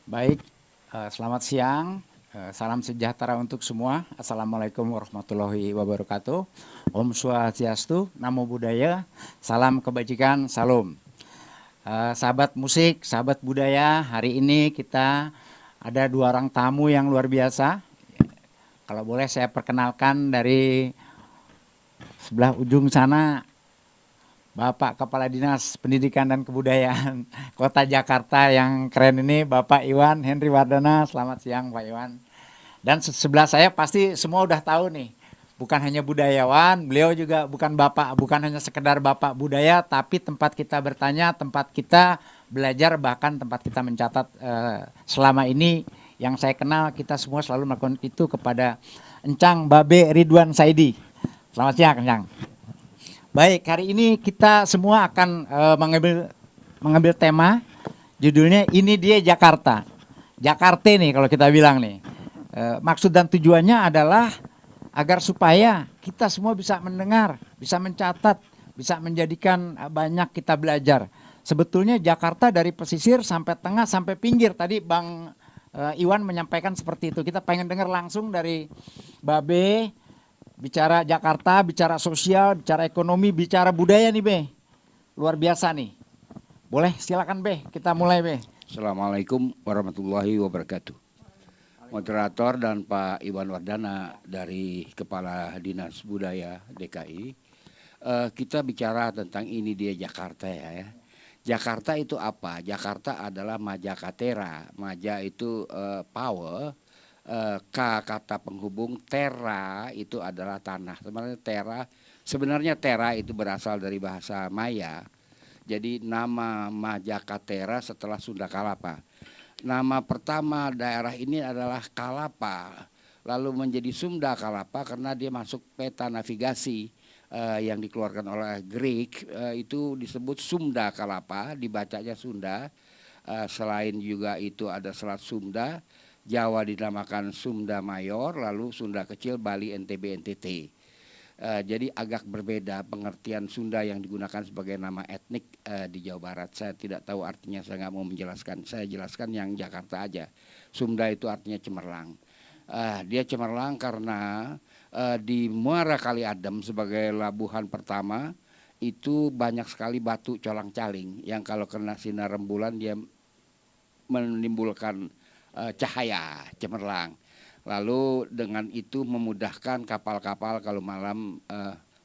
Baik, selamat siang, salam sejahtera untuk semua. Assalamualaikum warahmatullahi wabarakatuh. Om Swastiastu, Namo Buddhaya, salam kebajikan, salam. Sahabat musik, sahabat budaya, hari ini kita ada dua orang tamu yang luar biasa. Kalau boleh saya perkenalkan dari sebelah ujung sana, Bapak Kepala Dinas Pendidikan dan Kebudayaan Kota Jakarta yang keren ini, Bapak Iwan Henry Wardana. Selamat siang Pak Iwan. Dan sebelah saya pasti semua udah tahu nih, bukan hanya budayawan, beliau juga bukan hanya sekedar Bapak budaya, tapi tempat kita bertanya, tempat kita belajar, bahkan tempat kita mencatat. Selama ini yang saya kenal, kita semua selalu melakukan itu kepada Encang Babe Ridwan Saidi. Selamat siang Encang. Baik, hari ini kita semua akan mengambil tema, judulnya Ini Dia Jakarta. Jakarta nih kalau kita bilang nih. Maksud dan tujuannya adalah agar supaya kita semua bisa mendengar, bisa mencatat, bisa menjadikan banyak kita belajar. Sebetulnya Jakarta dari pesisir sampai tengah sampai pinggir. Tadi Bang Iwan menyampaikan seperti itu. Kita pengen dengar langsung dari Babe. Bicara Jakarta, bicara sosial, bicara ekonomi, bicara budaya nih Be. Luar biasa nih. Boleh silakan Be, kita mulai Be. Assalamualaikum warahmatullahi wabarakatuh. Moderator dan Pak Iwan Wardana dari Kepala Dinas Budaya DKI. Kita bicara tentang ini dia Jakarta ya. Jakarta itu apa? Jakarta adalah Maja Katera. Maja itu power. K kata penghubung, terra itu adalah tanah. Sebenarnya terra Sebenarnya Tera itu berasal dari bahasa Maya. Jadi nama Majakatera setelah Sunda Kalapa. Nama pertama daerah ini adalah Kalapa, lalu menjadi Sunda Kalapa karena dia masuk peta navigasi yang dikeluarkan oleh Greek, itu disebut Sunda Kalapa, dibacanya Sunda. Selain juga itu ada Selat Sunda, Jawa dinamakan Sunda Mayor, lalu Sunda Kecil, Bali, NTB, NTT. Jadi agak berbeda pengertian Sunda yang digunakan sebagai nama etnik di Jawa Barat. Saya tidak tahu artinya, saya nggak mau menjelaskan. Saya jelaskan yang Jakarta aja. Sunda itu artinya cemerlang. Dia cemerlang karena di Muara Kali Adem sebagai labuhan pertama itu banyak sekali batu colang-caling yang kalau kena sinar rembulan dia menimbulkan cahaya cemerlang. Lalu dengan itu memudahkan kapal-kapal kalau malam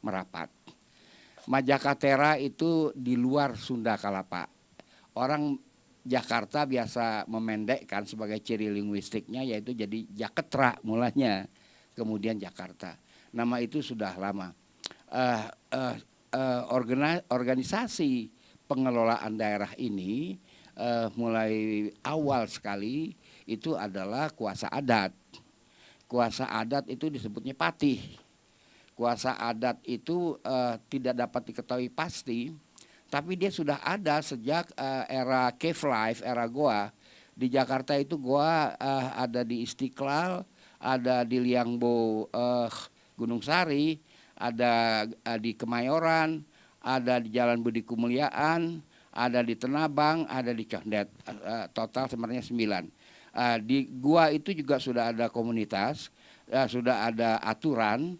merapat. Majakatera itu di luar Sunda Kalapa. Orang Jakarta biasa memendekkan sebagai ciri linguistiknya yaitu jadi Jaketra mulanya, kemudian Jakarta. Nama itu sudah lama. Organisasi pengelolaan daerah ini mulai awal sekali itu adalah kuasa adat. Kuasa adat itu disebutnya patih. Kuasa adat itu tidak dapat diketahui pasti, tapi dia sudah ada sejak era cave life, era goa. Di Jakarta itu goa ada di Istiqlal, ada di Liangbo, Gunung Sari, ada di Kemayoran, ada di Jalan Budi Kemuliaan, ada di Tenabang, ada di Condet, total sebenarnya 9. Di gua itu juga sudah ada komunitas, sudah ada aturan,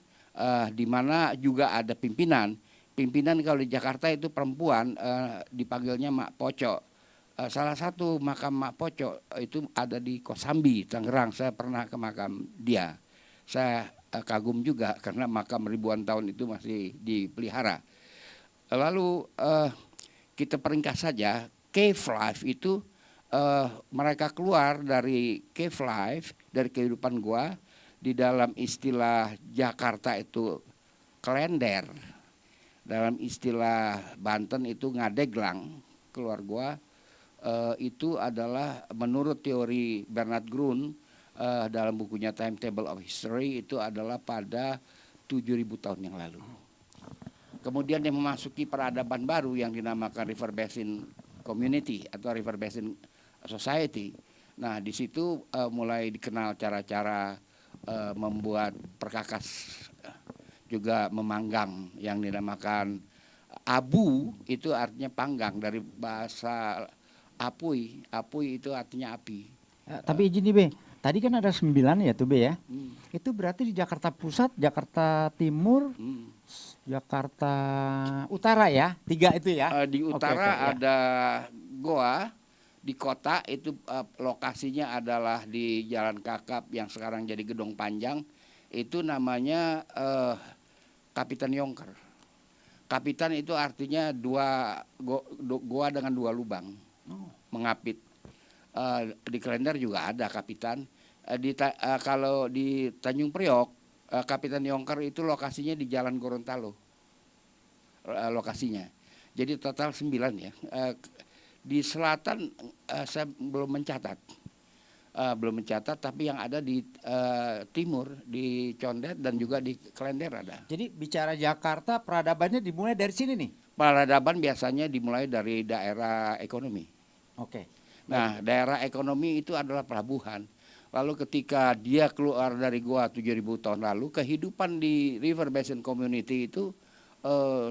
di mana juga ada pimpinan. Pimpinan kalau di Jakarta itu perempuan, dipanggilnya Mak Poco. Salah satu makam Mak Poco itu ada di Kosambi, Tangerang. Saya pernah ke makam dia. Saya kagum juga karena makam ribuan tahun itu masih dipelihara. Lalu kita peringkas saja, cave life itu mereka keluar dari cave life, dari kehidupan gua. Di dalam istilah Jakarta itu kelender, dalam istilah Banten itu ngadeglang, keluar gua. Itu adalah menurut teori Bernard Grun dalam bukunya Timetable of History, itu adalah pada 7.000 tahun yang lalu. Kemudian dia memasuki peradaban baru yang dinamakan River Basin Community atau River Basin Society. Nah, di situ mulai dikenal cara-cara membuat perkakas, juga memanggang yang dinamakan abu, itu artinya panggang dari bahasa apui. Apui itu artinya api. Tapi izin nih Be, tadi kan ada 9 ya tuh Be ya. Itu berarti di Jakarta Pusat, Jakarta Timur, Jakarta Utara ya, 3 itu ya. Di utara ada goa. Di kota itu lokasinya adalah di Jalan Kakap yang sekarang jadi Gedung Panjang. Itu namanya Kapitan Yongker. Kapitan itu artinya goa dengan 2 lubang, mengapit. Di Klender juga ada Kapitan. Kalau di Tanjung Priok, Kapitan Yongker itu lokasinya di Jalan Gorontalo. Lokasinya. Jadi total 9 ya. Di selatan saya belum mencatat, tapi yang ada di timur, di Condet dan juga di Klender ada. Jadi bicara Jakarta, peradabannya dimulai dari sini nih? Peradaban biasanya dimulai dari daerah ekonomi. Oke. Nah, daerah ekonomi itu adalah pelabuhan. Lalu ketika dia keluar dari gua 7.000 tahun lalu, kehidupan di River Basin Community itu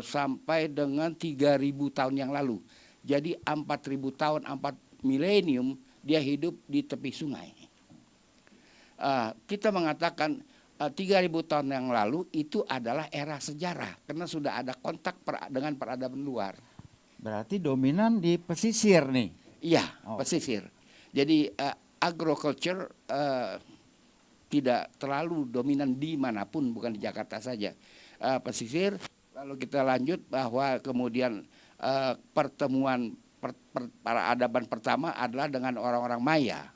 sampai dengan 3.000 tahun yang lalu. Jadi 4.000 tahun, 4 milenium dia hidup di tepi sungai. Kita mengatakan 3.000 tahun yang lalu itu adalah era sejarah karena sudah ada kontak dengan peradaban luar. Berarti dominan di pesisir nih? Iya, pesisir. Jadi agriculture tidak terlalu dominan di manapun, bukan di Jakarta saja. Pesisir, lalu kita lanjut bahwa kemudian pertemuan peradaban pertama adalah dengan orang-orang Maya.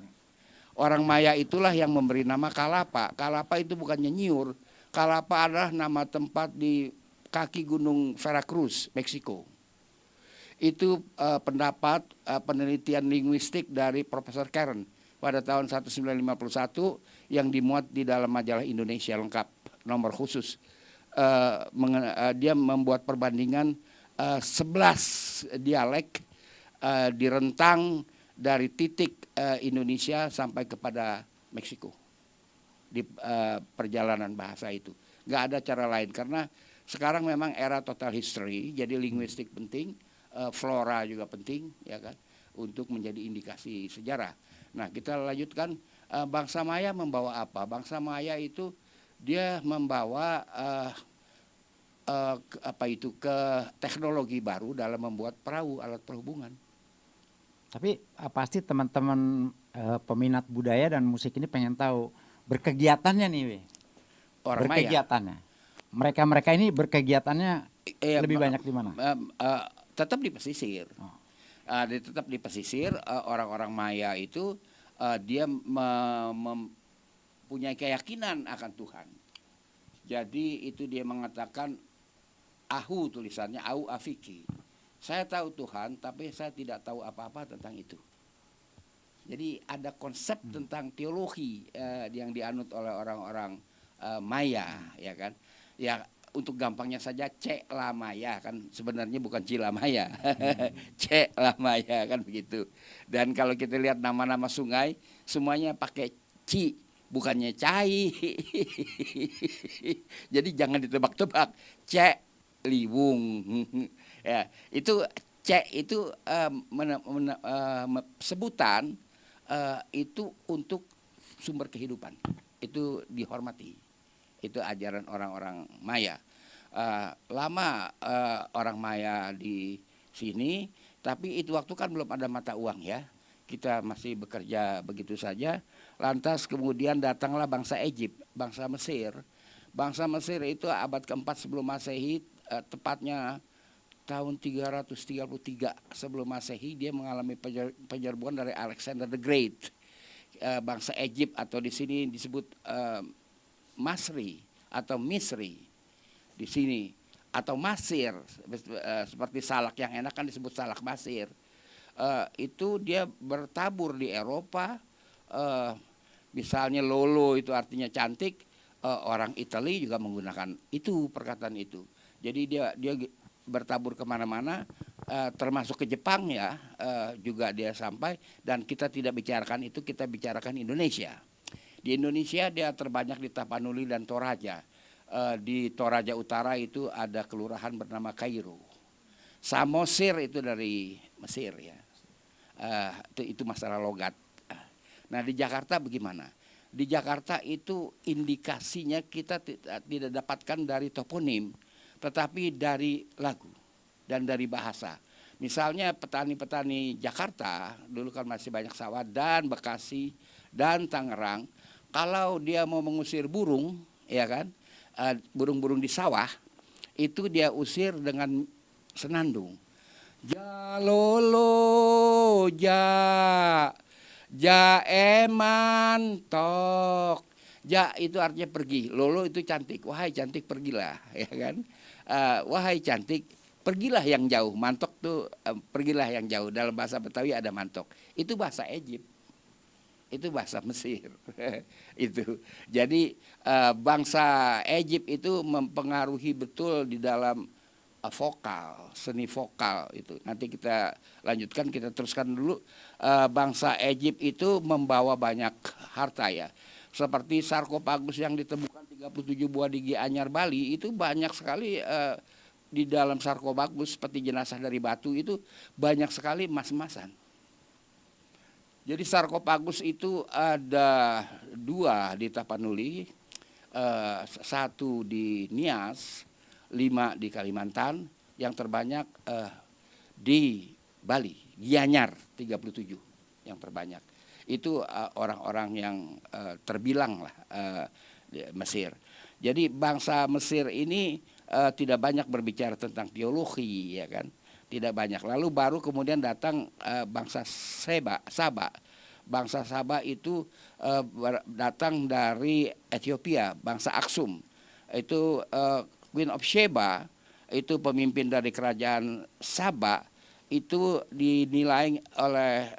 Orang Maya itulah yang memberi nama Kalapa. Kalapa itu bukannya nyiur. Kalapa adalah nama tempat di kaki Gunung Veracruz, Meksiko. Itu pendapat penelitian linguistik dari Profesor Karen pada tahun 1951 yang dimuat di dalam majalah Indonesia lengkap nomor khusus. Dia membuat perbandingan 11 dialek di rentang dari titik Indonesia sampai kepada Meksiko di perjalanan bahasa itu. Nggak ada cara lain karena sekarang memang era total history, jadi linguistik penting. Flora juga penting, ya kan, untuk menjadi indikasi sejarah. Nah, kita lanjutkan, bangsa Maya membawa apa? Bangsa Maya itu dia membawa ke teknologi baru dalam membuat perahu, alat perhubungan. Tapi pasti teman-teman peminat budaya dan musik ini pengen tahu berkegiatannya nih, Orang Maya. Berkegiatannya. Mereka ini berkegiatannya lebih banyak di mana? Tetap di pesisir. Tetap di pesisir. Orang-orang Maya itu dia mempunyai keyakinan akan Tuhan. Jadi itu dia mengatakan ahu, tulisannya au afiki. Saya tahu Tuhan, tapi saya tidak tahu apa-apa tentang itu. Jadi ada konsep tentang teologi yang dianut oleh orang-orang Maya, ya kan? Ya, untuk gampangnya saja Cela Maya kan sebenarnya bukan Cila Maya. Cela Maya kan begitu. Dan kalau kita lihat nama-nama sungai semuanya pakai ci, bukannya cai. Jadi jangan ditebak-tebak. Liwung. Ya, itu itu sebutan itu untuk sumber kehidupan. Itu dihormati. Itu ajaran orang-orang Maya. Lama orang Maya di sini, tapi itu waktu kan belum ada mata uang ya. Kita masih bekerja begitu saja. Lantas kemudian datanglah bangsa Egypt, bangsa Mesir. Bangsa Mesir itu abad keempat sebelum Masehi, tepatnya tahun 333 sebelum Masehi, dia mengalami penyerbuan dari Alexander the Great. Bangsa Egypt atau di sini disebut Masri atau Misri di sini, atau Masir, seperti salak yang enak kan disebut salak Masir. Itu dia bertabur di Eropa. Misalnya Lolo itu artinya cantik, orang Italia juga menggunakan itu, perkataan itu. Jadi dia bertabur kemana-mana, termasuk ke Jepang ya, juga dia sampai. Dan kita tidak bicarakan itu, kita bicarakan Indonesia. Di Indonesia dia terbanyak di Tapanuli dan Toraja. Di Toraja Utara itu ada kelurahan bernama Kairo. Samosir itu dari Mesir ya. Itu masalah logat. Nah di Jakarta bagaimana? Di Jakarta itu indikasinya kita tidak dapatkan dari toponim, tetapi dari lagu dan dari bahasa. Misalnya petani-petani Jakarta dulu kan masih banyak sawah, dan Bekasi dan Tangerang. Kalau dia mau mengusir burung, ya kan, burung-burung di sawah, itu dia usir dengan senandung. Ja lolo ja eman tok. Ja itu artinya pergi, lolo itu cantik. Wahai cantik pergilah, ya kan. Wahai cantik pergilah yang jauh. Mantok tuh pergilah yang jauh. Dalam bahasa Betawi ada mantok. Itu bahasa Egypt. Itu bahasa Mesir. Itu. Jadi bangsa Egypt itu mempengaruhi betul di dalam vokal, seni vokal itu. Nanti kita lanjutkan, kita teruskan dulu. Bangsa Egypt itu membawa banyak harta ya. Seperti sarkofagus yang ditemukan 37 buah di Gianyar Bali, itu banyak sekali di dalam sarkofagus seperti jenazah dari batu itu banyak sekali emas-emasan. Jadi sarkofagus itu ada 2 di Tapanuli, 1 di Nias, 5 di Kalimantan, yang terbanyak di Bali, Gianyar 37 yang terbanyak. Itu orang-orang yang terbilang lah di Mesir. Jadi bangsa Mesir ini tidak banyak berbicara tentang teologi, ya kan? Tidak banyak. Lalu baru kemudian datang bangsa Saba. Bangsa Saba itu datang dari Ethiopia, bangsa Aksum. Itu Queen of Sheba itu pemimpin dari kerajaan Sabah, itu dinilai oleh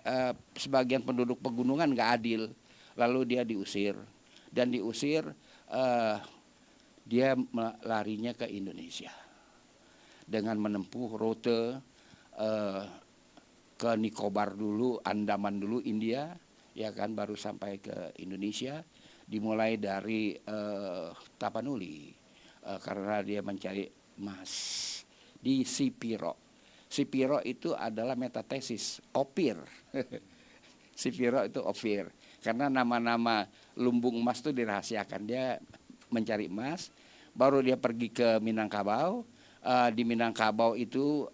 sebagian penduduk pegunungan nggak adil. Lalu dia diusir, dan diusir dia larinya ke Indonesia dengan menempuh rute ke Nicobar dulu, Andaman dulu, India, ya kan, baru sampai ke Indonesia. Dimulai dari Tapanuli karena dia mencari emas di Sipiro. Sipiro itu adalah metatesis, Opir. Sipiro itu Opir, karena nama-nama lumbung emas itu dirahasiakan. Dia mencari emas, baru dia pergi ke Minangkabau. Di Minangkabau itu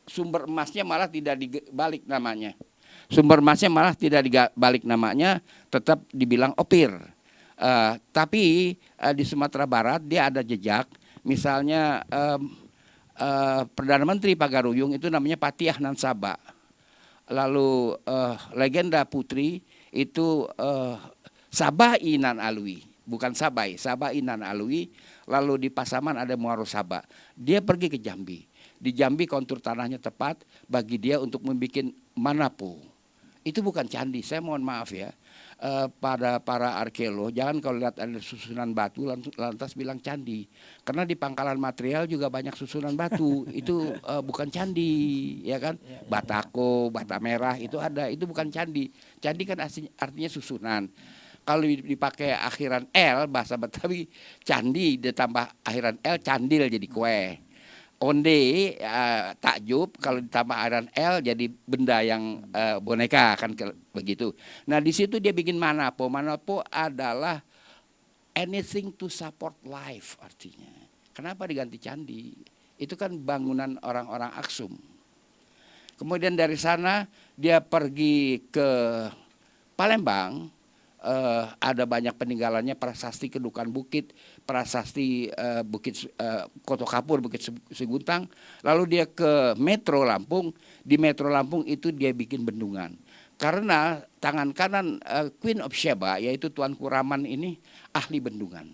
sumber emasnya malah tidak dibalik namanya. Sumber emasnya malah tidak dibalik namanya, tetap dibilang Opir. Tapi di Sumatera Barat dia ada jejak, misalnya Perdana Menteri Pagaruyung itu namanya Patiah Nan Saba. Lalu legenda putri itu Sabai Nan Alwi, bukan Sabai, Sabai Nan Alwi. Lalu di Pasaman ada Muaro Saba. Dia pergi ke Jambi. Di Jambi kontur tanahnya tepat bagi dia untuk membuat manapu. Itu bukan candi. Saya mohon maaf ya, pada para arkeolog, jangan kalau lihat ada susunan batu lantas bilang candi. Karena di pangkalan material juga banyak susunan batu. Itu bukan candi, ya kan? Batako, bata merah itu ada. Itu bukan candi. Candi kan artinya susunan. Kalau dipakai akhiran L, bahasa Betawi, candi ditambah akhiran L, candil jadi kue. Onde, takjub, kalau ditambah akhiran L jadi benda yang boneka, kan begitu. Nah di situ dia bikin manapo. Manapo adalah anything to support life artinya. Kenapa diganti candi? Itu kan bangunan orang-orang Aksum. Kemudian dari sana dia pergi ke Palembang. Ada banyak peninggalannya, prasasti Kedukan Bukit, prasasti Bukit Koto Kapur, Bukit Seguntang. Lalu dia ke Metro Lampung. Di Metro Lampung itu dia bikin bendungan. Karena tangan kanan Queen of Sheba, yaitu Tuanku Raman ini ahli bendungan.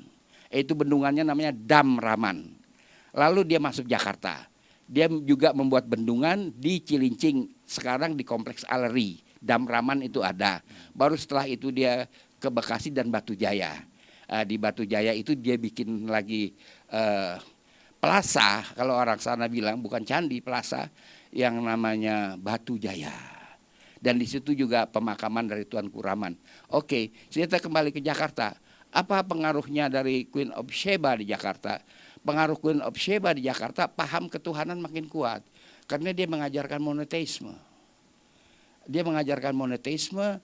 Yaitu bendungannya namanya Dam Raman. Lalu dia masuk Jakarta. Dia juga membuat bendungan di Cilincing, sekarang di Kompleks Aleri. Dam Raman itu ada. Baru setelah itu dia ke Bekasi dan Batu Jaya. Di Batu Jaya itu dia bikin lagi plaza, kalau orang sana bilang bukan candi, plaza yang namanya Batu Jaya. Dan di situ juga pemakaman dari Tuanku Raman. Oke, kita kembali ke Jakarta. Apa pengaruhnya dari Queen of Sheba di Jakarta? Pengaruh Queen of Sheba di Jakarta, paham ketuhanan makin kuat. Karena dia mengajarkan monoteisme. Dia mengajarkan monoteisme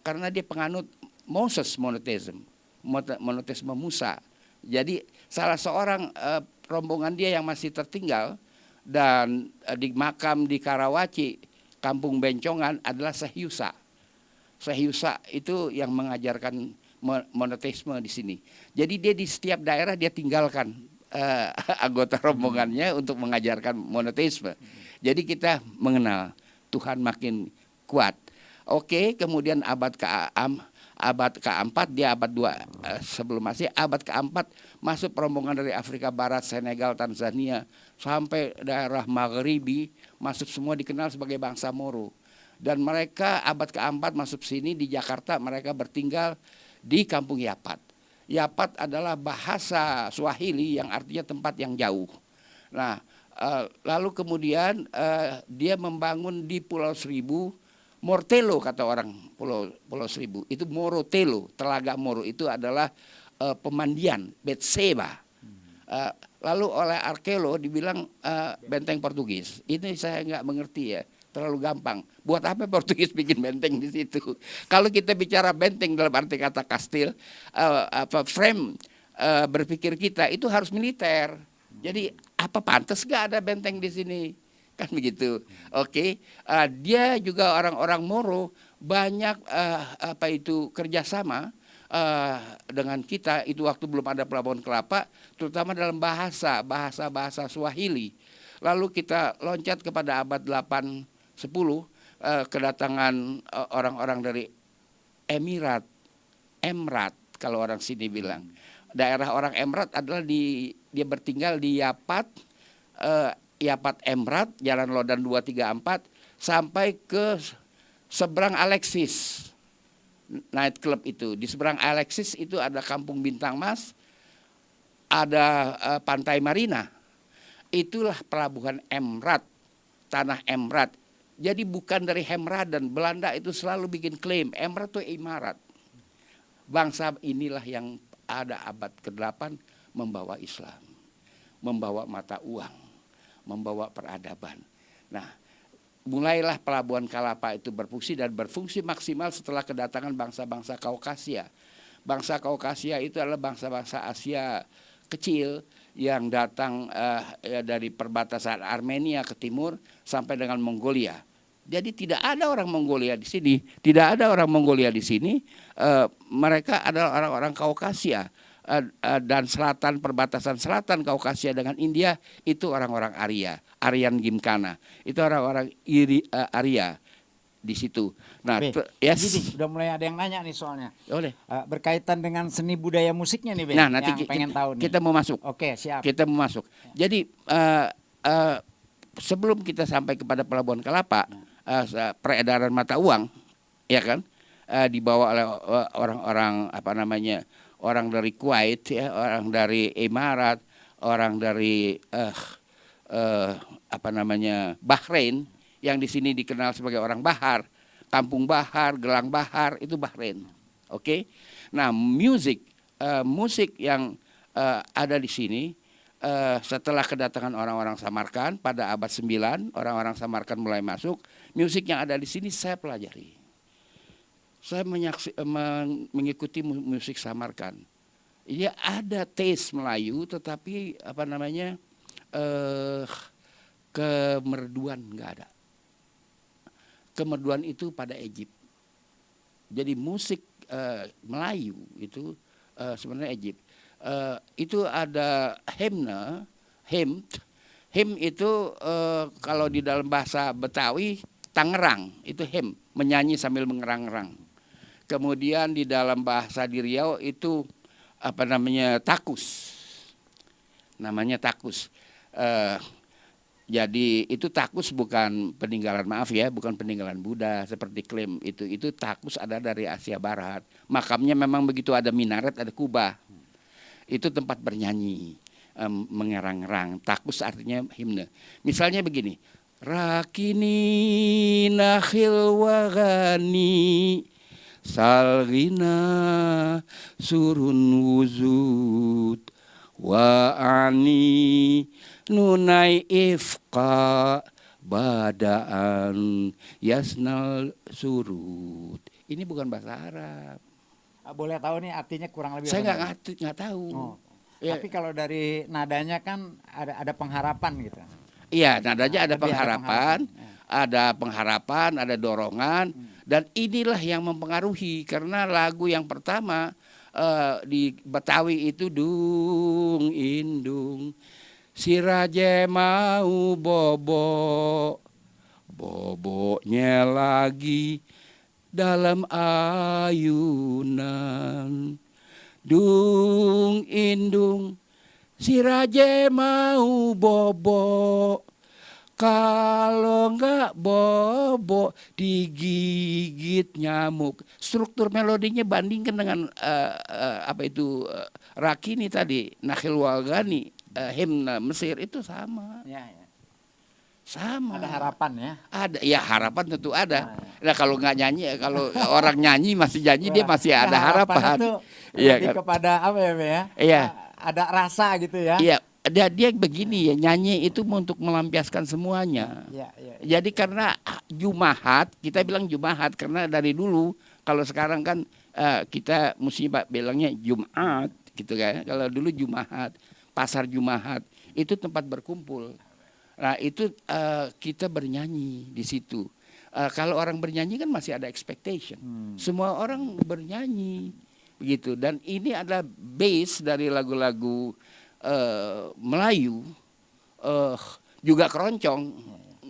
karena dia penganut Moses monoteisme, monoteisme Musa. Jadi salah seorang rombongan dia yang masih tertinggal dan di makam di Karawaci, Kampung Bencongan adalah Sehyusa. Sehyusa itu yang mengajarkan monoteisme di sini. Jadi dia di setiap daerah dia tinggalkan anggota rombongannya untuk mengajarkan monoteisme. Jadi kita mengenal Tuhan makin kuat. Oke, kemudian abad keempat, dia abad 2 sebelum Masehi, abad keempat masuk rombongan dari Afrika Barat, Senegal, Tanzania, sampai daerah Maghribi, masuk semua dikenal sebagai bangsa Moro. Dan mereka abad keempat masuk sini di Jakarta, mereka bertinggal di Kampung Yapat. Yapat adalah bahasa Swahili yang artinya tempat yang jauh. Nah, lalu kemudian dia membangun di Pulau Seribu, Mortelo kata orang Pulau Seribu. Itu Morotelo, Telaga Moro itu adalah pemandian, Betseba. Lalu oleh arkeolog dibilang benteng Portugis. Ini saya nggak mengerti ya, terlalu gampang. Buat apa Portugis bikin benteng di situ? Kalau kita bicara benteng dalam arti kata kastil, frame berpikir kita itu harus militer. Jadi apa pantas gak ada benteng di sini? Kan begitu. Oke. Dia juga orang-orang Moro banyak kerjasama dengan kita. Itu waktu belum ada Pelabuhan Kelapa, terutama dalam bahasa Swahili. Lalu kita loncat kepada abad 8-10, kedatangan orang-orang dari Emrat kalau orang sini bilang. daerah orang Emrat adalah dia bertinggal di Yapat, Yapat Emrat, Jalan Lodan 234 sampai ke seberang Alexis night club itu. Di seberang Alexis itu ada Kampung Bintang Mas, ada Pantai Marina. Itulah pelabuhan Emrat, tanah Emrat. Jadi bukan dari Hemraden. Belanda itu selalu bikin klaim Emrat itu imarat. Bangsa inilah yang ada abad ke-8 membawa Islam, membawa mata uang, membawa peradaban. Nah, mulailah pelabuhan Kalapa itu berfungsi dan berfungsi maksimal setelah kedatangan bangsa-bangsa Kaukasia. Bangsa Kaukasia itu adalah bangsa-bangsa Asia kecil yang datang dari perbatasan Armenia ke timur sampai dengan Mongolia. Jadi tidak ada orang Mongolia di sini, tidak ada orang Mongolia di sini. Mereka adalah orang-orang Kaukasia dan selatan, perbatasan selatan Kaukasia dengan India itu orang-orang Arya, Aryan Gimkhana. Itu orang-orang Arya di situ. Nah, yes. Gini, udah mulai ada yang nanya nih soalnya. Boleh. Berkaitan dengan seni budaya musiknya nih, Ben. Nah, nanti yang pengen tahu nih. Kita mau masuk. Oke, siap. Kita mau masuk. Jadi sebelum kita sampai kepada Pelabuhan Kalapa, peredaran mata uang, ya kan, dibawa oleh orang-orang orang dari Kuwait, ya, orang dari Emirat, orang dari Bahrain, yang di sini dikenal sebagai orang Bahar, Kampung Bahar, Gelang Bahar, itu Bahrain. Oke. Nah, musik yang ada di sini setelah kedatangan orang-orang Samarkand pada abad 9, orang-orang Samarkand mulai masuk, musik yang ada di sini saya pelajari. Saya mengikuti musik Samarkand. Iya, ada taste Melayu, tetapi kemerduan nggak ada. Kemerduan itu pada Egypt. Jadi musik Melayu itu sebenarnya Egypt. Itu ada hymn itu kalau di dalam bahasa Betawi Tangerang, itu hymn, menyanyi sambil mengerang-erang. Kemudian di dalam bahasa di Riau itu takus. Namanya takus. Jadi itu takus bukan peninggalan, bukan peninggalan Buddha seperti klaim itu. Itu takus ada dari Asia Barat. Makamnya memang begitu, ada minaret, ada kubah. Itu tempat bernyanyi, mengerang-erang. Takus artinya himne. Misalnya begini, Rakini nakhil wagani salgina surun wuzud wa ani nunai ifqa badaan yasnal surut. Ini bukan bahasa Arab. Boleh tahu nih artinya kurang lebih? Saya nggak tahu. Oh. Ya. Tapi kalau dari nadanya kan ada pengharapan gitu. Iya, nadanya ada pengharapan, ada dorongan, dan inilah yang mempengaruhi karena lagu yang pertama di Betawi itu dung indung siraje mau boboknya lagi dalam ayunan dung indung siraje mau bobo, kalau enggak bobo digigit nyamuk. Struktur melodinya bandingkan dengan Rakini tadi, Nakhil Wagani, himne Mesir itu sama. Ya, ya. Sama. Ada harapan ya? Ada, ya harapan tentu ada. Nah kalau nggak nyanyi, kalau orang nyanyi masih nyanyi, dia masih ada harapan. Itu iya, lebih kan? Kepada apa ya? Iya. Ada rasa gitu ya? Iya. Dia begini ya, nyanyi itu untuk melampiaskan semuanya. Ya. Jadi karena Jumahat, kita bilang Jumahat karena dari dulu, kalau sekarang kan kita mesti bilangnya Jumat gitu kan. Kalau dulu Jumahat, pasar Jumahat itu tempat berkumpul. Nah itu kita bernyanyi di situ. Kalau orang bernyanyi kan masih ada expectation. Semua orang bernyanyi begitu. Dan ini adalah base dari lagu-lagu Melayu, juga keroncong.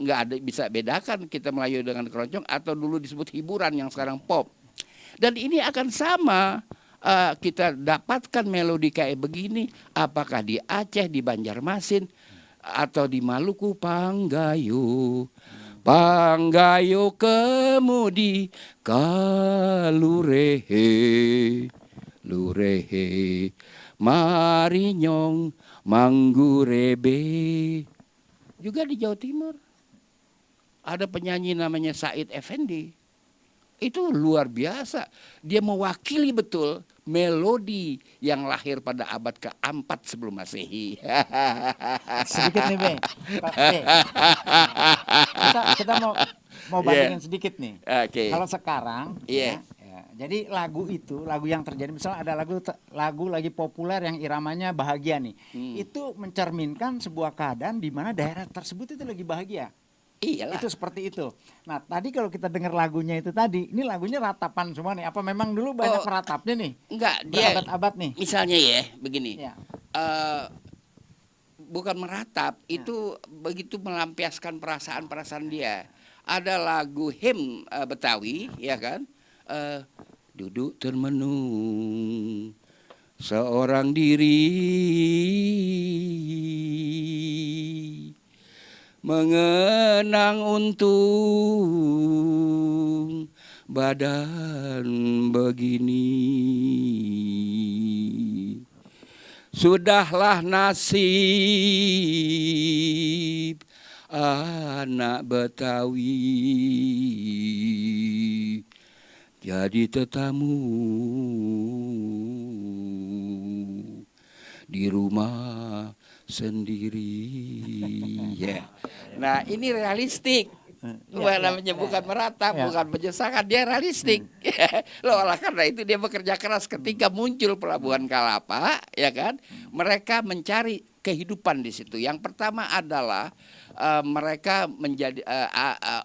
Nggak ada bisa bedakan kita Melayu dengan keroncong atau dulu disebut hiburan yang sekarang pop. Dan ini akan sama kita dapatkan melodi kayak begini, apakah di Aceh, di Banjarmasin, atau di Maluku. Panggayo, panggayo kemudi kalurehe, lurehe, marinyong manggurebe. Juga di Jawa Timur ada penyanyi namanya Said Effendi. Itu luar biasa. Dia mewakili betul melodi yang lahir pada abad ke-4 sebelum Masehi. Sedikit nih, Be. Kita mau bandingin sedikit nih. Oke. Kalau sekarang, Iya. ya, jadi lagu itu, lagu yang terjadi, misalnya ada lagu lagi populer yang iramanya bahagia nih, itu mencerminkan sebuah keadaan di mana daerah tersebut itu lagi bahagia. Iyalah. Itu seperti itu. Nah, tadi kalau kita dengar lagunya itu tadi, ini lagunya ratapan semua nih. Apa memang dulu banyak meratapnya nih? Enggak, dia berabad-abad nih. Misalnya ya, begini. Ya. Bukan meratap, itu begitu melampiaskan perasaan-perasaan dia. Ada lagu him Betawi, ya kan? Duduk termenung seorang diri, mengenang untung badan begini. Sudahlah nasib anak Betawi jadi tetamu di rumah sendiri. Yeah. Nah, ini realistik. Namanya bukan meratap, bukan menyesakan, dia realistik. Loh, oleh karena itu dia bekerja keras ketika muncul Pelabuhan Kalapa, ya kan? Mereka mencari kehidupan di situ. Yang pertama adalah mereka menjadi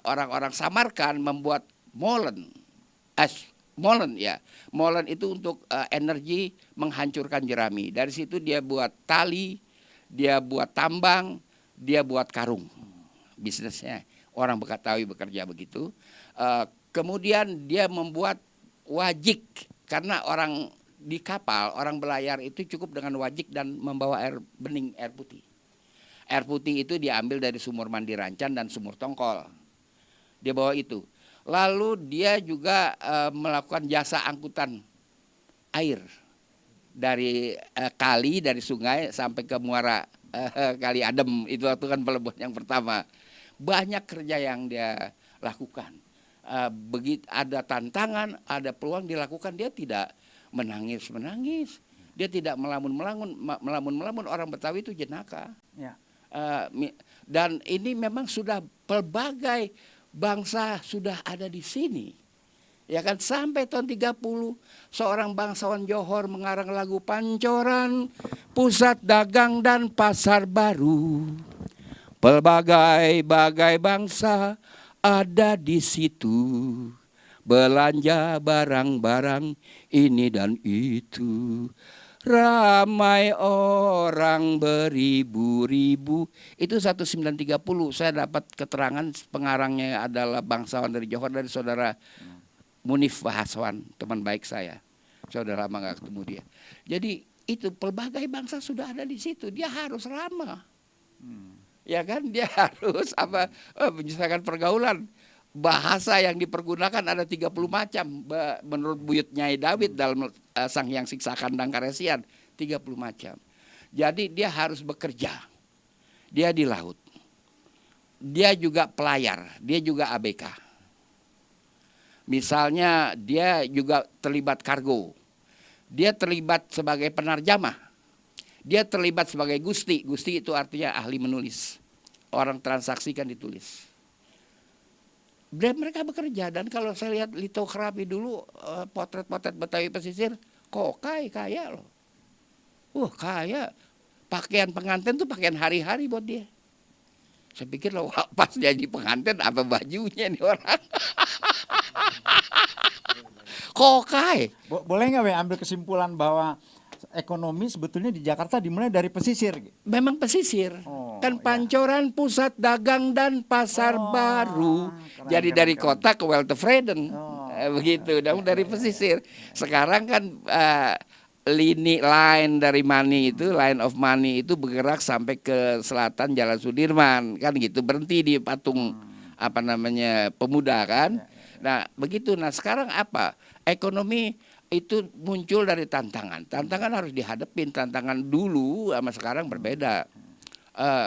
orang-orang Samarkan membuat molen. Molen ya. Molen itu untuk energi menghancurkan jerami. Dari situ dia buat tali, dia buat tambang, dia buat karung. Bisnisnya orang Betawi bekerja begitu. Kemudian dia membuat wajik, karena orang di kapal, orang belayar itu cukup dengan wajik dan membawa air bening, air putih. Air putih itu diambil dari sumur Mandi Rancan dan sumur Tongkol. Dia bawa itu. Lalu dia juga melakukan jasa angkutan air dari kali, dari sungai sampai ke muara Kali Adem. Itu waktu kan pelabuhan yang pertama. Banyak kerja yang dia lakukan. Begitu ada tantangan, ada peluang dilakukan, dia tidak menangis. Dia tidak melamun. Orang Betawi itu jenaka. Ya. Dan ini memang sudah pelbagai bangsa sudah ada di sini. Ya kan, sampai tahun 30 seorang bangsawan Johor mengarang lagu Pancoran, pusat dagang dan pasar baru. Pelbagai bangsa ada di situ, belanja barang-barang ini dan itu. Ramai orang beribu-ribu. Itu 1930. Saya dapat keterangan pengarangnya adalah bangsawan dari Johor, dari saudara Munif Bahaswan, teman baik saya. Saya udah lama gak ketemu dia. Jadi itu pelbagai bangsa sudah ada di situ. Dia harus ramah. Ya kan, dia harus menyelesaikan pergaulan. Bahasa yang dipergunakan ada 30 macam menurut Buyut Nyai Dawid dalam Sang Hyang Siksa Kandang Karesian, 30 macam. Jadi dia harus bekerja. Dia di laut. Dia juga pelayar, dia juga ABK. Misalnya dia juga terlibat kargo. Dia terlibat sebagai penarjamah. Dia terlibat sebagai gusti. Gusti itu artinya ahli menulis. Orang transaksi kan ditulis. Mereka bekerja. Dan kalau saya lihat litografi dulu, potret-potret Betawi pesisir, kaya loh. Kaya. Pakaian pengantin tuh pakaian hari-hari buat dia. Saya pikir loh, pas jadi pengantin apa bajunya nih orang. Kokai. Boleh nggak ambil kesimpulan bahwa ekonomi sebetulnya di Jakarta dimulai dari pesisir? Memang pesisir. Kan Pancoran pusat dagang dan pasar baru. Jadi dari kota ke Weltevreden. Begitu dong dari pesisir. Sekarang kan line dari money itu, line of money itu bergerak sampai ke selatan Jalan Sudirman kan gitu, berhenti di patung apa namanya Pemuda kan. Nah begitu. Nah sekarang apa, ekonomi itu muncul dari tantangan. Tantangan harus dihadapin. Tantangan dulu sama sekarang berbeda.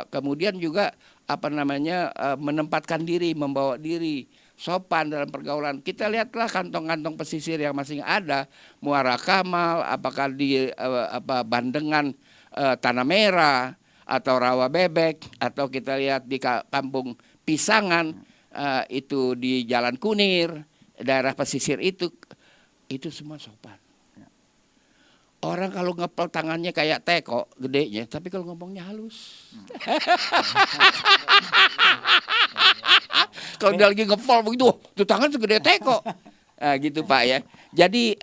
Kemudian juga apa namanya menempatkan diri, membawa diri sopan dalam pergaulan. Kita lihatlah kantong-kantong pesisir yang masih ada, Muara Kamal, apakah di Bandengan, Tanah Merah, atau Rawa Bebek, atau kita lihat di Kampung Pisangan, itu di Jalan Kunir, daerah pesisir itu semua sopan. Orang kalau ngepel tangannya kayak teko gedenya, tapi kalau ngomongnya halus. Kalau dia lagi ngepel begitu, tuh tangan segede teko. Gitu Pak ya. Jadi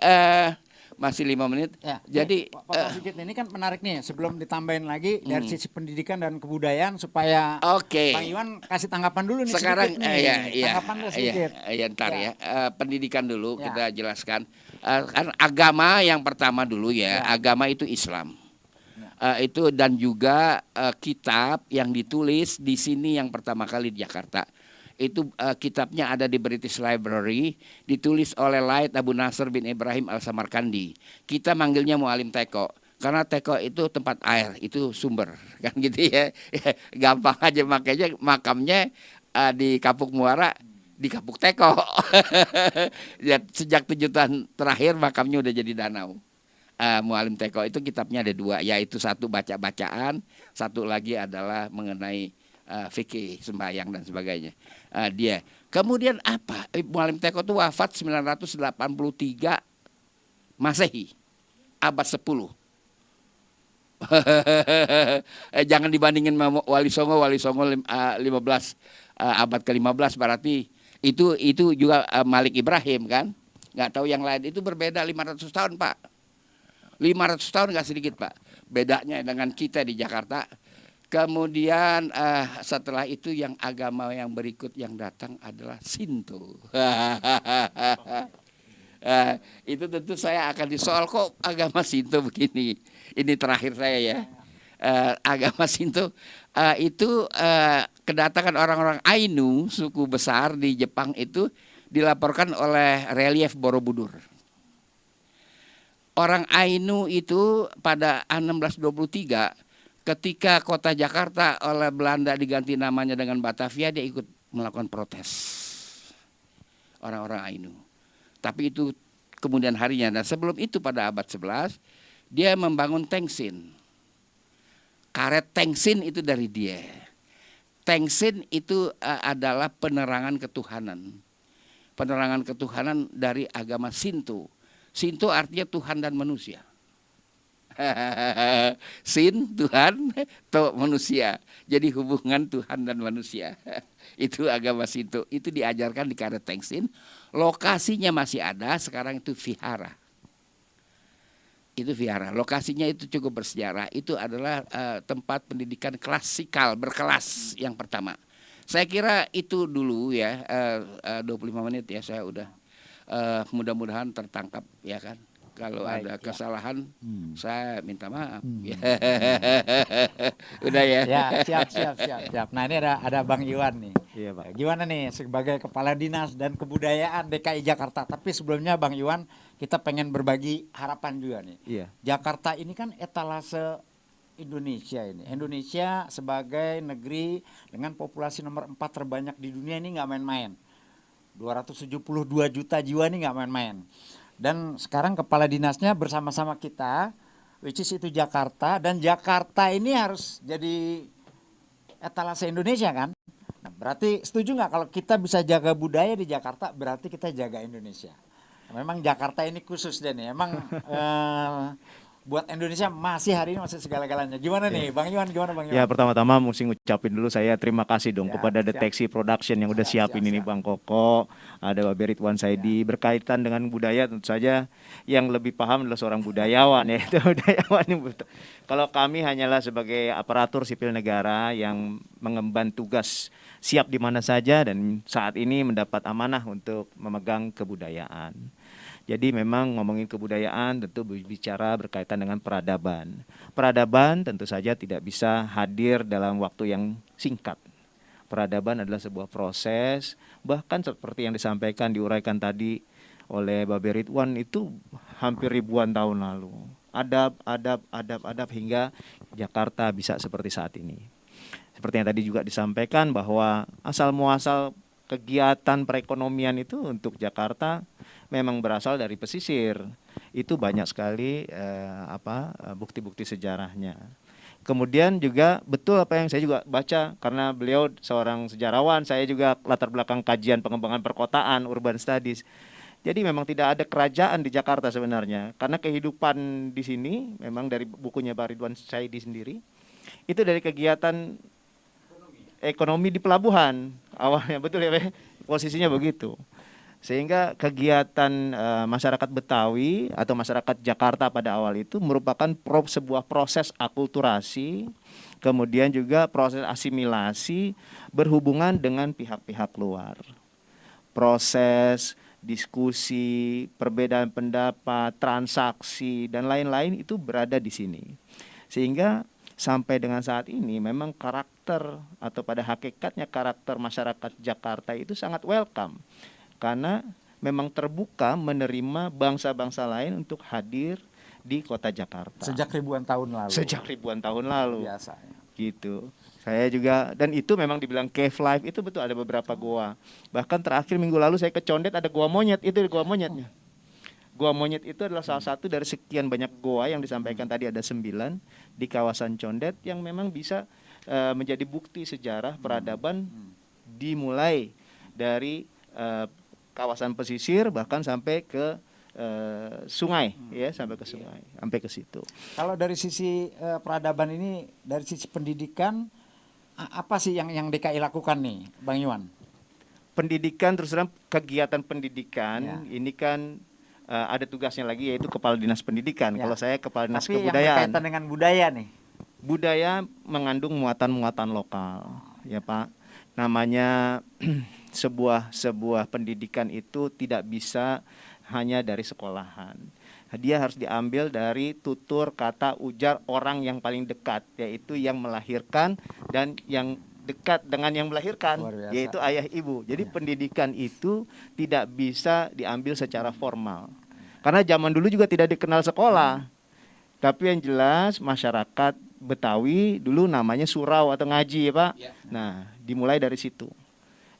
masih 5 menit. Ya, jadi potong sedikit ini kan menarik nih. Sebelum ditambahin lagi dari sisi pendidikan dan kebudayaan supaya Bang Iwan kasih tanggapan dulu nih. Sekarang tanggapan sedikit. Ntar ya. Pendidikan dulu kita jelaskan. Kan agama yang pertama dulu ya. Agama itu Islam. Itu dan juga kitab yang ditulis di sini yang pertama kali di Jakarta. Itu kitabnya ada di British Library, ditulis oleh Laith Abu Nasr bin Ibrahim Al-Samarkandi. Kita manggilnya Muallim Teko karena Teko itu tempat air, itu sumber kan gitu ya. Gampang aja, makanya makamnya di Kapuk Muara, di Kapuk Teko. Sejak 7 tahun terakhir makamnya udah jadi danau. Muallim Teko itu kitabnya ada 2, yaitu satu baca-bacaan, satu lagi adalah mengenai fikih, sembahyang dan sebagainya. Dia. Kemudian apa? Muallim Teko itu wafat 983 Masehi, abad 10. Jangan dibandingin sama Wali Songo 15 abad ke-15, berarti itu juga Malik Ibrahim kan? Nggak tahu yang lain, itu berbeda 500 tahun Pak. 500 tahun nggak sedikit Pak. Bedanya dengan kita di Jakarta. Kemudian setelah itu yang agama yang berikut yang datang adalah Shinto. Itu tentu saya akan disoal, kok agama Shinto begini. Ini terakhir saya ya. Agama Shinto itu kedatangan orang-orang Ainu, suku besar di Jepang itu dilaporkan oleh relief Borobudur. Orang Ainu itu pada 1623 ketika kota Jakarta oleh Belanda diganti namanya dengan Batavia, dia ikut melakukan protes. Orang-orang Ainu. Tapi itu kemudian harinya. Nah sebelum itu pada abad 11, dia membangun Tengsin. Karet Tengsin itu dari dia. Tengsin itu adalah penerangan ketuhanan. Penerangan ketuhanan dari agama Shinto. Shinto artinya Tuhan dan manusia. Sin Tuhan, to manusia. Jadi hubungan Tuhan dan manusia. Itu agama Shinto. Itu diajarkan di Karet Tengsin. Lokasinya masih ada, sekarang itu vihara. Itu vihara. Lokasinya itu cukup bersejarah. Itu adalah tempat pendidikan klasikal berkelas yang pertama. Saya kira itu dulu ya, 25 menit ya saya udah. Mudah-mudahan tertangkap ya kan. Kalau ada kesalahan, saya minta maaf. Udah ya. Ya, siap. Nah ini ada Bang Iwan nih. Iya, Pak. Gimana nih sebagai Kepala Dinas dan Kebudayaan DKI Jakarta. Tapi sebelumnya Bang Iwan, kita pengen berbagi harapan juga nih. Iya. Jakarta ini kan etalase Indonesia ini. Indonesia sebagai negeri dengan populasi nomor 4 terbanyak di dunia ini nggak main-main. 272 juta jiwa ini nggak main-main. Dan sekarang kepala dinasnya bersama-sama kita, which is itu Jakarta, dan Jakarta ini harus jadi etalase Indonesia kan. Nah, berarti setuju nggak kalau kita bisa jaga budaya di Jakarta, berarti kita jaga Indonesia. Memang Jakarta ini khusus deh nih, emang buat Indonesia masih hari ini masih segala-galanya. Gimana nih, Bang Iwan? Gimana Bang Ya, Iwan? pertama-tama mesti ngucapin dulu saya terima kasih dong Ya, kepada siap. Deteksi Production yang udah Siap, siapin siap, ini, siap. Bang Koko, ada Babe Ridwan Saidi. Berkaitan dengan budaya tentu saja yang lebih paham adalah seorang budayawan ya. Itu budayawan yang betul. Kalau kami hanyalah sebagai aparatur sipil negara yang mengemban tugas siap di mana saja dan saat ini mendapat amanah untuk memegang kebudayaan. Jadi memang ngomongin kebudayaan tentu bicara berkaitan dengan peradaban. Peradaban tentu saja tidak bisa hadir dalam waktu yang singkat. Peradaban adalah sebuah proses, bahkan seperti yang disampaikan, diuraikan tadi oleh Babe Ridwan itu hampir ribuan tahun lalu. Adab hingga Jakarta bisa seperti saat ini. Seperti yang tadi juga disampaikan bahwa asal muasal kegiatan perekonomian itu untuk Jakarta memang berasal dari pesisir. Itu banyak sekali bukti-bukti sejarahnya. Kemudian juga betul apa yang saya juga baca, karena beliau seorang sejarawan, saya juga latar belakang kajian pengembangan perkotaan, urban studies. Jadi memang tidak ada kerajaan di Jakarta sebenarnya, karena kehidupan di sini memang dari bukunya Pak Ridwan Saidi sendiri, itu dari kegiatan ekonomi di pelabuhan awalnya, betul ya Pak? Posisinya begitu. Sehingga kegiatan masyarakat Betawi atau masyarakat Jakarta pada awal itu merupakan sebuah proses akulturasi, kemudian juga proses asimilasi berhubungan dengan pihak-pihak luar. Proses diskusi, perbedaan pendapat, transaksi, dan lain-lain itu berada di sini. Sehingga sampai dengan saat ini memang karakter atau pada hakikatnya karakter masyarakat Jakarta itu sangat welcome. Karena memang terbuka menerima bangsa-bangsa lain untuk hadir di kota Jakarta. Sejak ribuan tahun lalu. Sejak ribuan tahun lalu. Biasanya. Gitu. Saya juga, dan itu memang dibilang cave life, itu betul ada beberapa goa. Bahkan terakhir minggu lalu saya ke Condet ada goa monyet, itu goa monyetnya. Goa monyet itu adalah salah satu dari sekian banyak goa yang disampaikan tadi ada 9 di kawasan Condet yang memang bisa menjadi bukti sejarah peradaban dimulai dari kawasan pesisir bahkan sampai ke sungai, ya sampai ke sungai, sampai ke situ. Kalau dari sisi peradaban ini, dari sisi pendidikan, apa sih yang DKI lakukan nih, Bang Iwan? Pendidikan, terus terang kegiatan pendidikan Ya. ini kan ada tugasnya lagi yaitu Kepala Dinas Pendidikan. Ya. Kalau saya Kepala Dinas Tapi Kebudayaan. yang berkaitan dengan budaya nih. Budaya mengandung muatan-muatan lokal, ya Pak. Namanya sebuah pendidikan itu tidak bisa hanya dari sekolahan. Dia harus diambil dari tutur kata ujar orang yang paling dekat, yaitu yang melahirkan dan yang dekat dengan yang melahirkan, yaitu ayah ibu. Jadi pendidikan itu tidak bisa diambil secara formal. Karena zaman dulu juga tidak dikenal sekolah. Tapi yang jelas masyarakat Betawi dulu namanya surau atau ngaji ya Pak. Nah dimulai dari situ.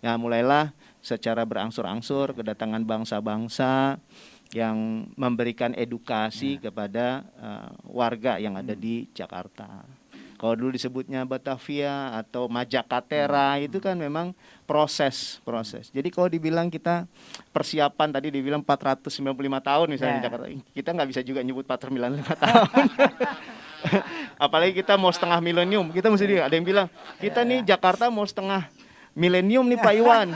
Ya mulailah secara berangsur-angsur kedatangan bangsa-bangsa yang memberikan edukasi kepada warga yang ada di Jakarta. Kalau dulu disebutnya Batavia atau Majakatera itu kan memang proses. Jadi kalau dibilang kita persiapan tadi dibilang 495 tahun misalnya di Jakarta, kita nggak bisa juga nyebut 495 tahun. Apalagi kita mau setengah milenium, kita mesti ada yang bilang kita nih Jakarta mau setengah milenium nih Pak Iwan,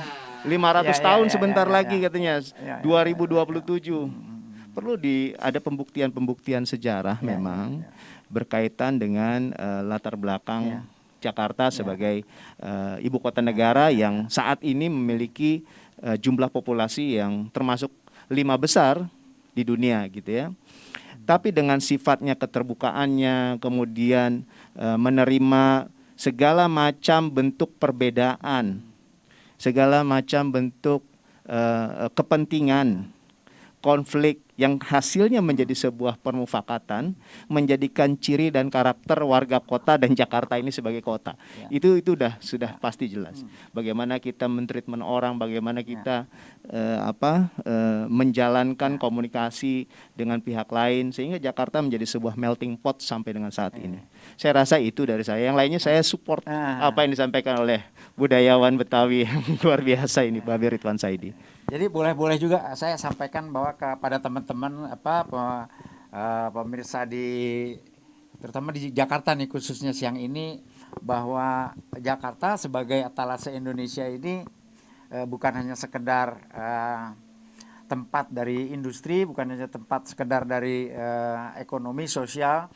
500 tahun sebentar lagi katanya, 2027. Perlu ada pembuktian sejarah memang berkaitan dengan latar belakang Jakarta sebagai ibu kota negara yang saat ini memiliki jumlah populasi yang termasuk 5 besar di dunia gitu ya. Tapi dengan sifatnya keterbukaannya, kemudian menerima segala macam bentuk perbedaan, segala macam bentuk kepentingan, konflik yang hasilnya menjadi sebuah permufakatan, menjadikan ciri dan karakter warga kota dan Jakarta ini sebagai kota. Itu sudah pasti jelas. Bagaimana kita mentreatment orang, bagaimana kita menjalankan komunikasi dengan pihak lain sehingga Jakarta menjadi sebuah melting pot sampai dengan saat ini. Saya rasa itu dari saya. Yang lainnya saya support apa yang disampaikan oleh budayawan Betawi yang luar biasa ini, Babe Ridwan Saidi. Jadi boleh juga saya sampaikan bahwa kepada teman-teman pemirsa terutama di Jakarta nih khususnya siang ini, bahwa Jakarta sebagai etalase Indonesia ini bukan hanya sekedar tempat dari industri, bukan hanya tempat sekedar dari ekonomi sosial.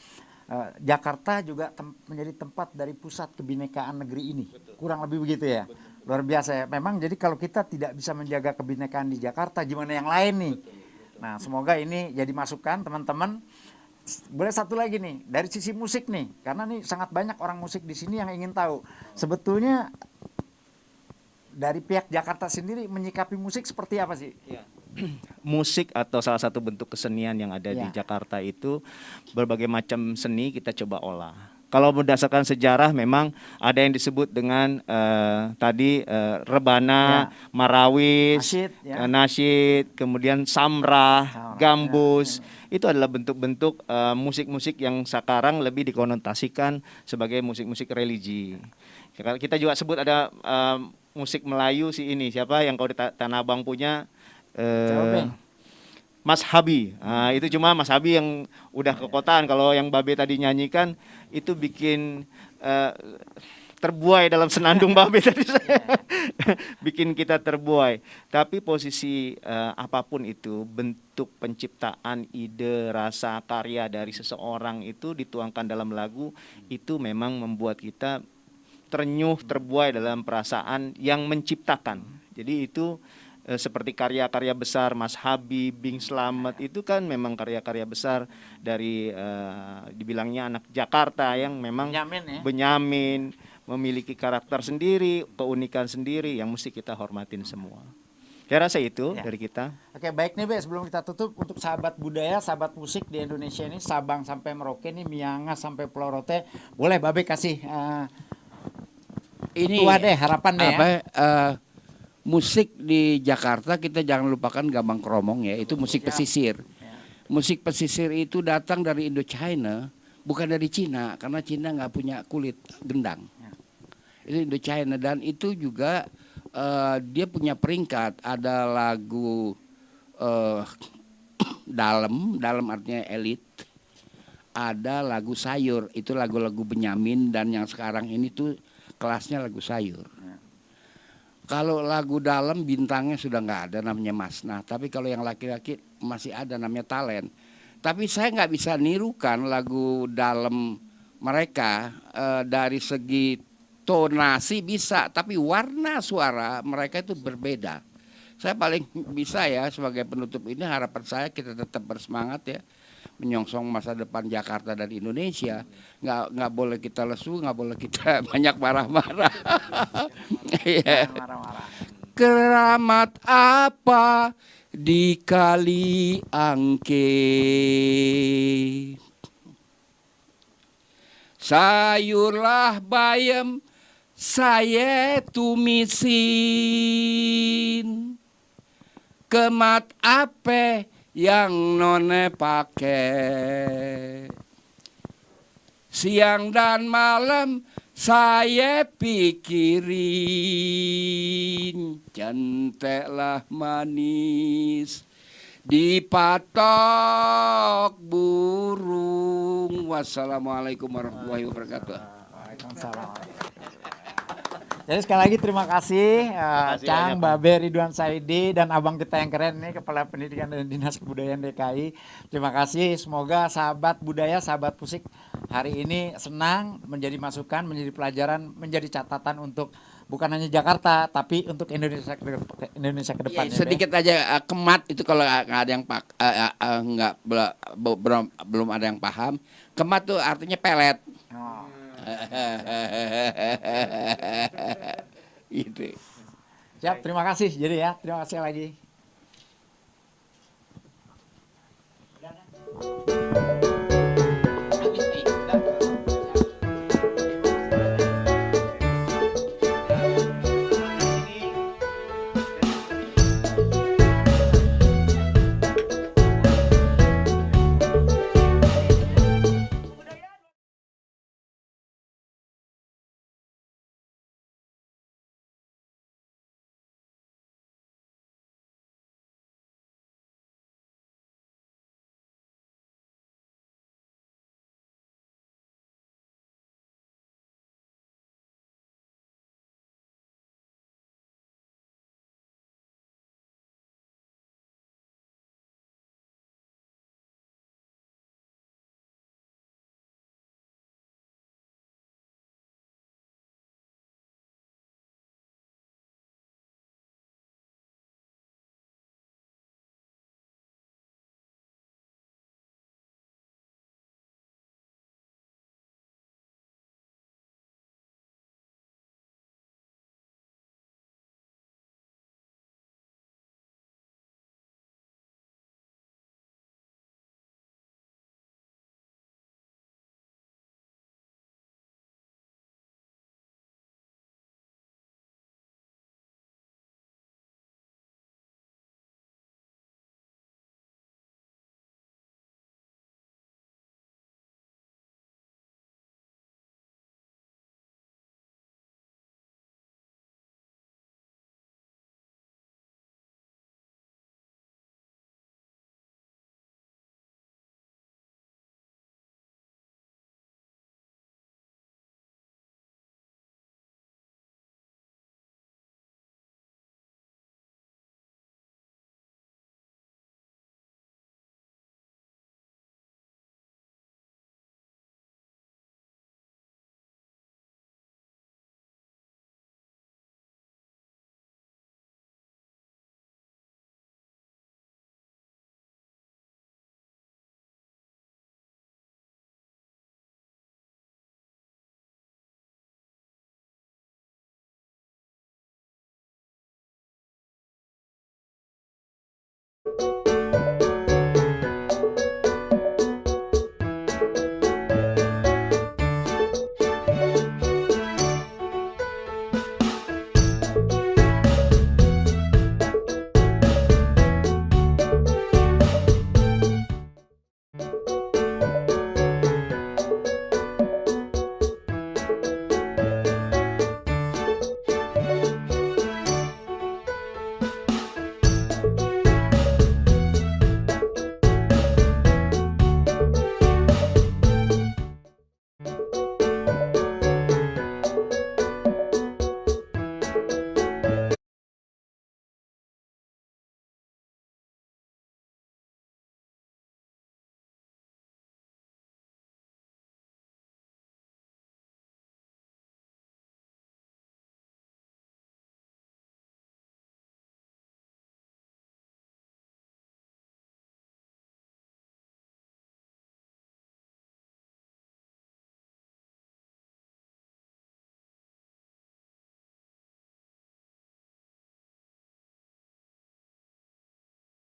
Jakarta juga menjadi tempat dari pusat kebinekaan negeri ini. Betul. Kurang lebih begitu ya. Betul. Luar biasa ya. Memang jadi kalau kita tidak bisa menjaga kebinekaan di Jakarta, gimana yang lain nih? Betul, betul. Nah, semoga ini jadi masukan teman-teman. Boleh satu lagi nih, dari sisi musik nih, karena nih sangat banyak orang musik di sini yang ingin tahu. Sebetulnya dari pihak Jakarta sendiri menyikapi musik seperti apa sih? Ya. Musik atau salah satu bentuk kesenian yang ada di Jakarta itu berbagai macam seni kita coba olah. Kalau berdasarkan sejarah memang ada yang disebut dengan rebana, marawis, nasyid, kemudian samrah, gambus. Itu adalah bentuk-bentuk musik-musik yang sekarang lebih dikonotasikan sebagai musik-musik religi. Kita juga sebut ada musik Melayu ini siapa yang kalau di Tanah Abang punya Mas Habi. Nah, itu cuma Mas Habi yang udah ke kotaan. Kalau yang Babe tadi nyanyikan itu bikin terbuai dalam senandung Babe tadi bikin kita terbuai. Tapi posisi apapun itu, bentuk penciptaan ide, rasa, karya dari seseorang itu dituangkan dalam lagu, itu memang membuat kita ternyuh, terbuai dalam perasaan yang menciptakan. Jadi itu seperti karya-karya besar Mas Habib, Bing Slamet, itu kan memang karya-karya besar dari dibilangnya anak Jakarta yang memang Benyamin memiliki karakter sendiri, keunikan sendiri yang mesti kita hormatin semua. Saya rasa itu dari kita. Oke, baik nih Be, sebelum kita tutup, untuk sahabat budaya, sahabat musik di Indonesia ini, Sabang sampai Merauke nih, Miangas sampai Pulau Rote, boleh Babe kasih ini deh harapan deh musik di Jakarta kita jangan lupakan Gambang Kromong ya, itu musik pesisir. Musik pesisir itu datang dari Indochina, bukan dari Cina, karena Cina nggak punya kulit gendang. Itu Indochina, dan itu juga dia punya peringkat. Ada lagu dalam artinya elit. Ada lagu sayur, itu lagu-lagu Benyamin, dan yang sekarang ini tuh kelasnya lagu sayur. Kalau lagu dalam bintangnya sudah nggak ada, namanya Masna. Tapi kalau yang laki-laki masih ada, namanya Talent. Tapi saya nggak bisa nirukan lagu dalam mereka dari segi tonasi bisa, tapi warna suara mereka itu berbeda. Saya paling bisa ya sebagai penutup ini, harapan saya kita tetap bersemangat ya, menyongsong masa depan Jakarta dan Indonesia. Nggak boleh kita lesu, nggak boleh kita banyak marah-marah. Keramat apa di Kali Angke, sayurlah bayam saya tumisin, kemat ape yang none pakai, siang dan malam saya pikirin, cantiklah manis dipatok burung. Wassalamualaikum warahmatullahi wabarakatuh. Waalaikumsalam. Jadi sekali lagi terima kasih Cang, Babe, Ridwan Saidi, dan abang kita yang keren nih, Kepala Pendidikan dan Dinas Kebudayaan DKI. Terima kasih, semoga sahabat budaya, sahabat musik hari ini senang, menjadi masukan, menjadi pelajaran, menjadi catatan untuk bukan hanya Jakarta, tapi untuk Indonesia ke depan. Ya, sedikit aja kemat itu kalau nggak ada yang belum ada yang paham, kemat tuh artinya pelet. Oh. Gitu. Siap, terima kasih. Jadi ya, terima kasih lagi. Wabarakatuh.